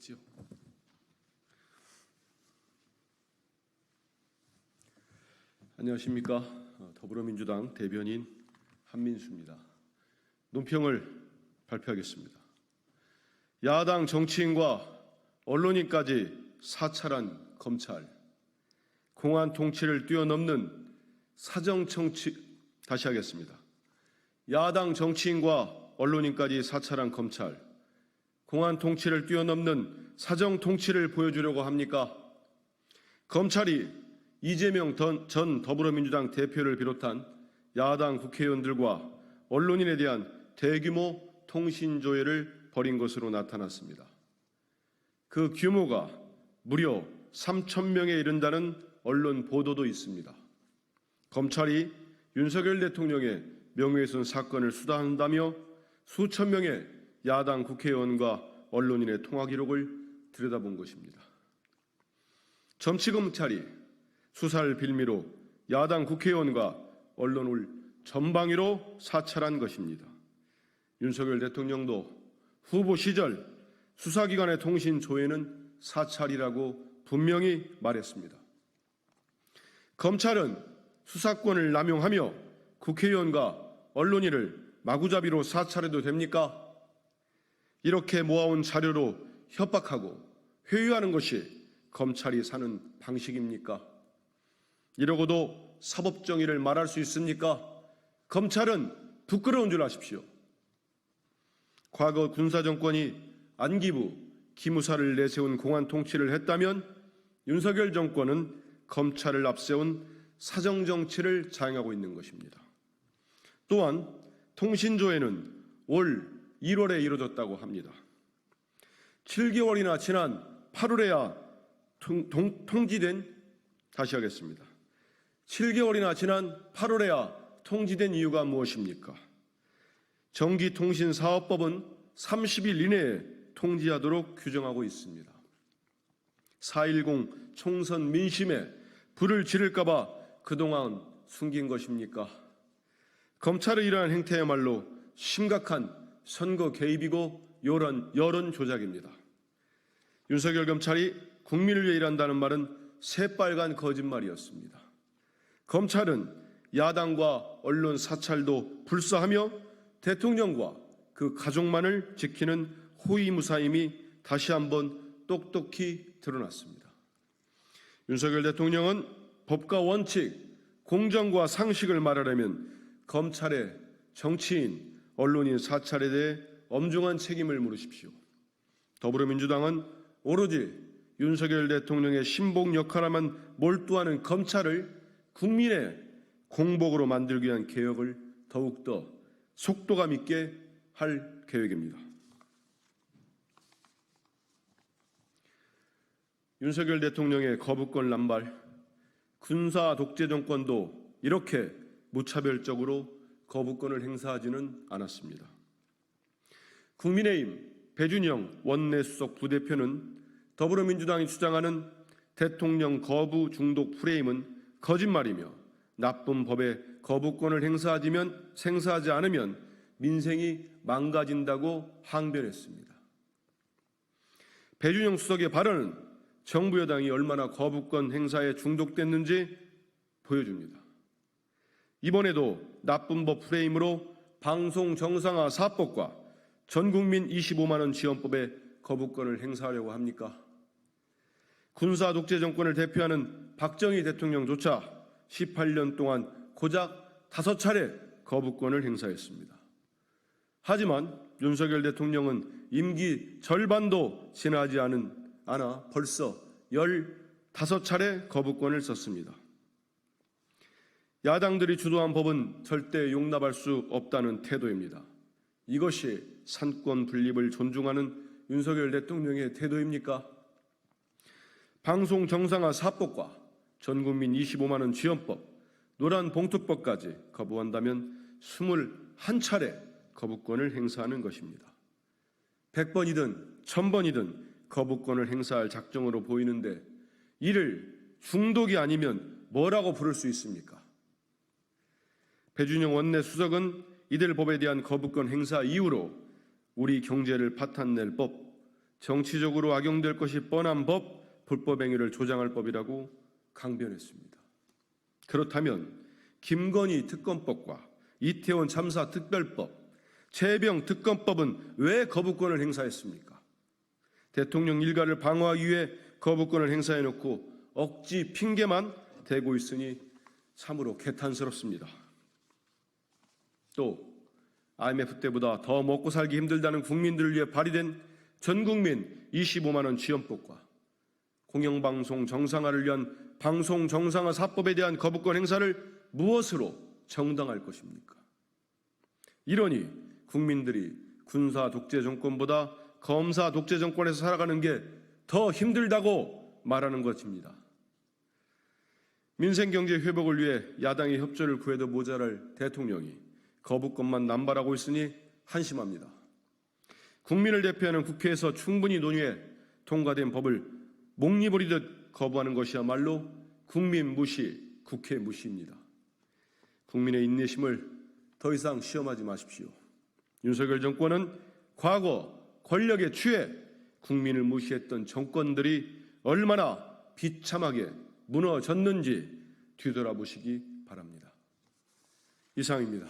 되겠지요. 안녕하십니까. 더불어민주당 대변인 한민수입니다. 논평을 발표하겠습니다. 야당 정치인과 언론인까지 사찰한 검찰, 공안 통치를 뛰어넘는 사정정치, 다시 하겠습니다. 야당 정치인과 언론인까지 사찰한 검찰, 공안 통치를 뛰어넘는 사정 통치를 보여주려고 합니까? 검찰이 이재명 전 더불어민주당 대표를 비롯한 야당 국회의원들과 언론인에 대한 대규모 통신조회를 벌인 것으로 나타났습니다. 그 규모가 무려 3,000명에 이른다는 언론 보도도 있습니다. 검찰이 윤석열 대통령의 명예훼손 사건을 수사한다며 수천 명의 야당 국회의원과 언론인의 통화 기록을 들여다본 것입니다. 정치검찰이 수사를 빌미로 야당 국회의원과 언론을 전방위로 사찰한 것입니다. 윤석열 대통령도 후보 시절 수사기관의 통신 조회는 사찰이라고 분명히 말했습니다. 검찰은 수사권을 남용하며 국회의원과 언론인을 마구잡이로 사찰해도 됩니까? 이렇게 모아온 자료로 협박하고 회유하는 것이 검찰이 사는 방식입니까? 이러고도 사법정의를 말할 수 있습니까? 검찰은 부끄러운 줄 아십시오. 과거 군사정권이 안기부, 기무사를 내세운 공안 통치를 했다면 윤석열 정권은 검찰을 앞세운 사정정치를 자행하고 있는 것입니다. 또한 통신조회는 올 1월에 이루어졌다고 합니다. 7개월이나 지난 8월에야 다시 하겠습니다. 7개월이나 지난 8월에야 통지된 이유가 무엇입니까? 전기통신사업법은 30일 이내에 통지하도록 규정하고 있습니다. 4.10 총선 민심에 불을 지를까 봐 그동안 숨긴 것입니까? 검찰의 이러한 행태야말로 심각한 선거 개입이고 여론 조작입니다. 윤석열 검찰이 국민을 위해 일한다는 말은 새빨간 거짓말이었습니다. 검찰은 야당과 언론 사찰도 불사하며 대통령과 그 가족만을 지키는 호위무사임이 다시 한번 똑똑히 드러났습니다. 윤석열 대통령은 법과 원칙, 공정과 상식을 말하려면 검찰의 정치인, 언론인 사찰에 대해 엄중한 책임을 물으십시오. 더불어민주당은 오로지 윤석열 대통령의 신복 역할에만 몰두하는 검찰을 국민의 공복으로 만들기 위한 개혁을 더욱더 속도감 있게 할 계획입니다. 윤석열 대통령의 거부권 남발, 군사 독재 정권도 이렇게 무차별적으로 거부권을 행사하지는 않았습니다. 국민의힘 배준영 원내수석 부대표는 더불어민주당이 주장하는 대통령 거부 중독 프레임은 거짓말이며 나쁜 법에 거부권을 행사하지 않으면 민생이 망가진다고 항변했습니다. 배준영 수석의 발언은 정부 여당이 얼마나 거부권 행사에 중독됐는지 보여줍니다. 이번에도 나쁜 법 프레임으로 방송 정상화 사법과 전국민 25만 원 지원법에 거부권을 행사하려고 합니까? 군사 독재 정권을 대표하는 박정희 대통령조차 18년 동안 고작 5차례 거부권을 행사했습니다. 하지만 윤석열 대통령은 임기 절반도 지나지 않아 벌써 15차례 거부권을 썼습니다. 야당들이 주도한 법은 절대 용납할 수 없다는 태도입니다. 이것이 산권 분립을 존중하는 윤석열 대통령의 태도입니까? 방송 정상화 사법과 전국민 25만 원 지원법, 노란봉투법까지 거부한다면 21차례 거부권을 행사하는 것입니다. 100번이든 1000번이든 거부권을 행사할 작정으로 보이는데 이를 중독이 아니면 뭐라고 부를 수 있습니까? 배준영 원내수석은 이들 법에 대한 거부권 행사 이후로 우리 경제를 파탄낼 법, 정치적으로 악용될 것이 뻔한 법, 불법 행위를 조장할 법이라고 강변했습니다. 그렇다면 김건희 특검법과 이태원 참사 특별법, 최병 특검법은 왜 거부권을 행사했습니까? 대통령 일가를 방어하기 위해 거부권을 행사해놓고 억지 핑계만 대고 있으니 참으로 개탄스럽습니다. 또 IMF 때보다 더 먹고 살기 힘들다는 국민들을 위해 발의된 전국민 25만 원 지원법과 공영방송 정상화를 위한 방송 정상화 4법에 대한 거부권 행사를 무엇으로 정당할 것입니까? 이러니 국민들이 군사 독재 정권보다 검사 독재 정권에서 살아가는 게 더 힘들다고 말하는 것입니다. 민생경제 회복을 위해 야당의 협조를 구해도 모자랄 대통령이 거부권만 남발하고 있으니 한심합니다. 국민을 대표하는 국회에서 충분히 논의해 통과된 법을 목리버리듯 거부하는 것이야말로 국민 무시, 국회 무시입니다. 국민의 인내심을 더 이상 시험하지 마십시오. 윤석열 정권은 과거 권력에 취해 국민을 무시했던 정권들이 얼마나 비참하게 무너졌는지 뒤돌아보시기 바랍니다. 이상입니다.